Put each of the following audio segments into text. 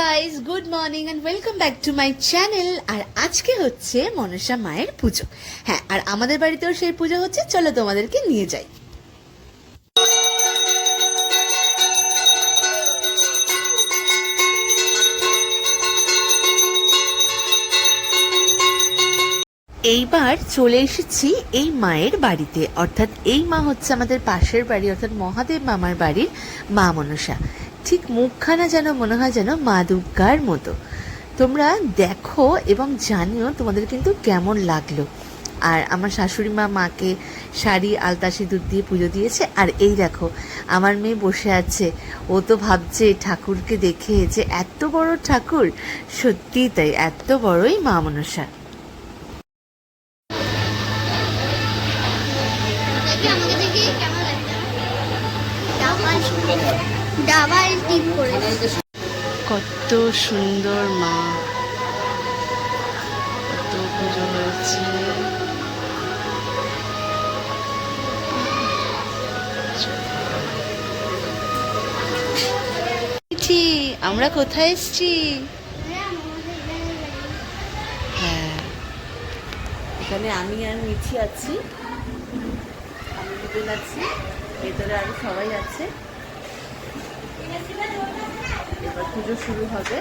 Guys, good morning and welcome back to my channel. আর আজকে হচ্ছে মনসা মায়ের পুজো। হ্যাঁ, আর আমাদের বাড়িতেও সেই পুজো হচ্ছে। চলো তোমাদেরকে নিয়ে যাই। এইবার চলে এসেছি এই মায়ের বাড়িতে, অর্থাৎ এই মা হচ্ছে আমাদের পাশের বাড়ি, অর্থাৎ মহাদেব মামার বাড়ির মা মনসা। ঠিক মুখখানা যেন মনে হয় যেন মা দুর্গার মতো। তোমরা দেখো এবং জানিও তোমাদের কিন্তু কেমন লাগলো। আর আমার শাশুড়ি মা মাকে শাড়ি আলতা সিঁদুর দিয়ে পুজো দিয়েছে। আর এই দেখো আমার মেয়ে বসে আছে, ও তো ভাবছে ঠাকুরকে দেখে যে এত বড় ঠাকুর, সত্যি তাই এত বড়ই মা মনসা। কত সুন্দর মা, কত পুজো হয়েছে। আমরা কোথায় এসছি? হ্যাঁ, এখানে আমি আর মিঠি আছি, আমি দুজন আছি, ভেতরে আরো সবাই আছে। এবার পুজো শুরু হবে।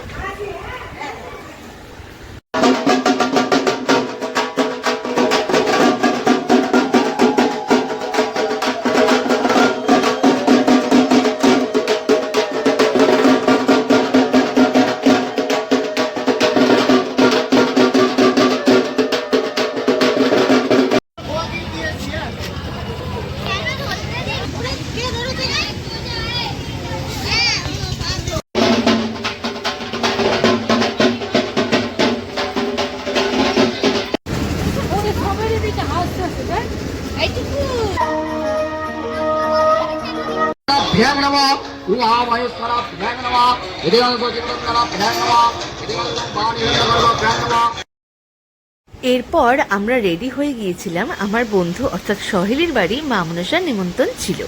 এরপর আমরা রেডি হয়ে গিয়েছিলাম। আমার বন্ধু অর্থাৎ সহেলির বাড়ি মা মনসার নিমন্ত্রণ ছিল,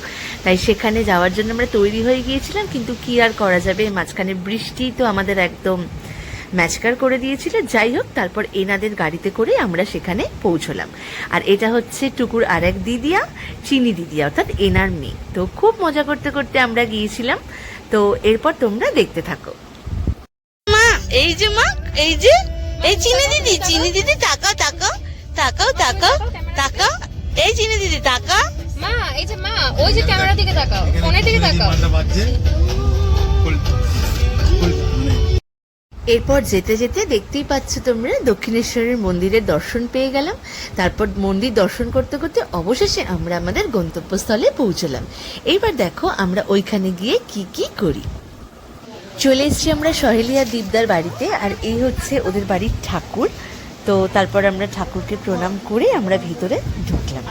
তাই সেখানে যাওয়ার জন্য আমরা তৈরি হয়ে গিয়েছিলাম। কিন্তু কি আর করা যাবে, মাঝখানে বৃষ্টি তো আমাদের একদম ম্যাচকার করে দিয়েছিল। যাই হোক, তারপর এনাদের গাড়িতে করে আমরা সেখানে পৌঁছলাম। আর এটা হচ্ছে টুকুর আরেক দিদিয়া, চিনি দিদিয়া, অর্থাৎ এনার মেয়ে। তো খুব মজা করতে করতে আমরা গিয়েছিলাম। তো এরপর তোমরা দেখতে থাকো। মা, এই যে মা, এই যে এই চিনি দিদি, চিনি দিদি তাকাও তাকাও তাকাও তাকাও তাকাও, এই চিনি দিদি তাকাও। মা, এই যে মা, ওই যে ক্যামেরা দিকে তাকাও, ফোনের দিকে তাকাও। এরপর যেতে যেতে দেখতেই পাচ্ছ তোমরা দক্ষিণেশ্বরের মন্দিরের দর্শন পেয়ে গেলাম। তারপর মন্দির দর্শন করতে করতে অবশেষে আমরা আমাদের গন্তব্যস্থলে পৌঁছলাম। এইবার দেখো আমরা ওইখানে গিয়ে কি কি করি। চলে এসছি আমরা সহেলি আর দীপদার বাড়িতে। আর এই হচ্ছে ওদের বাড়ির ঠাকুর। তো তারপর আমরা ঠাকুরকে প্রণাম করে আমরা ভিতরে ঢুকলাম।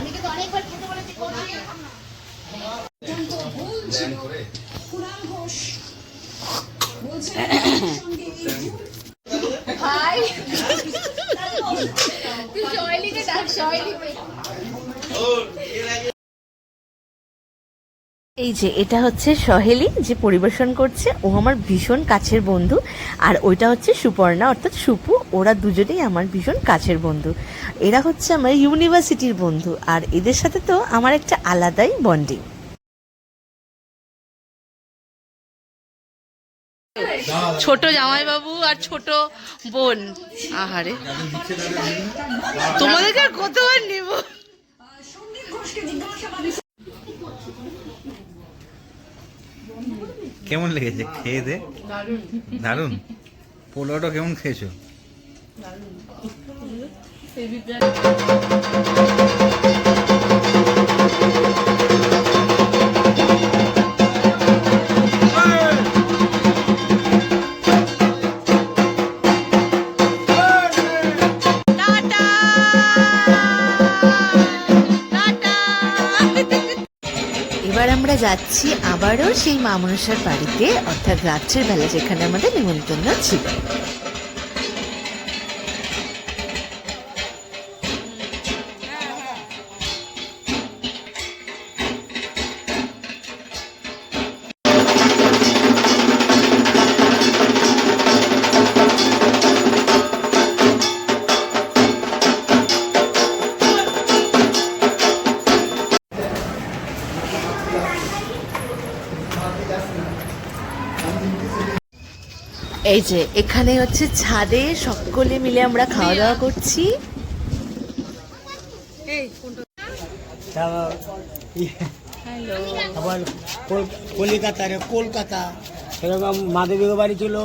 এই যে এটা হচ্ছে সহেলি যে পরিবেশন করছে, ও আমার ভীষণ কাছের বন্ধু। আর ওইটা হচ্ছে সুপর্ণা অর্থাৎ সুপু। ওরা দুজনেই আমার ভীষণ কাছের বন্ধু। এরা হচ্ছে আমার ইউনিভার্সিটির বন্ধু। আর এদের সাথে তো আমার একটা আলাদাই বন্ডিং। ছোট জামাইবাবু আর ছোট বোন, আহারে তোমাদেরকে আর কতবার নিব। কেমন লেগেছে খেয়ে দে? দারুন। পোলাওটা কেমন খেয়েছো? এবার আমরা যাচ্ছি আবারও সেই মা মনসার বাড়িতে, অর্থাৎ রাত্রের বেলা যেখানে আমাদের নিমন্ত্রণ ছিল। এই যে এখানে হচ্ছে ছাদে সকলে মিলে আমরা খাওয়া দাওয়া করছি। আবার কলকাতা সেরকম মাধবীয় বাড়ি ছিল।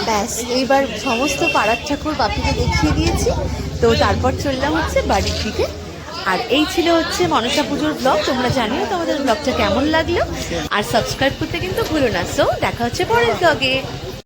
ব্যাস এইবার সমস্ত পাড়ার ঠাকুর বাপিকে দেখিয়ে দিয়েছি, তো তারপর চললাম হচ্ছে বাড়ির দিকে। আর এই ছিল হচ্ছে মনসা পুজোর ব্লগ। তোমরা জানিও তোমাদের ব্লগটা কেমন লাগলো, আর সাবস্ক্রাইব করতে কিন্তু ভুলো না। সো দেখা হচ্ছে পরের ব্লগে।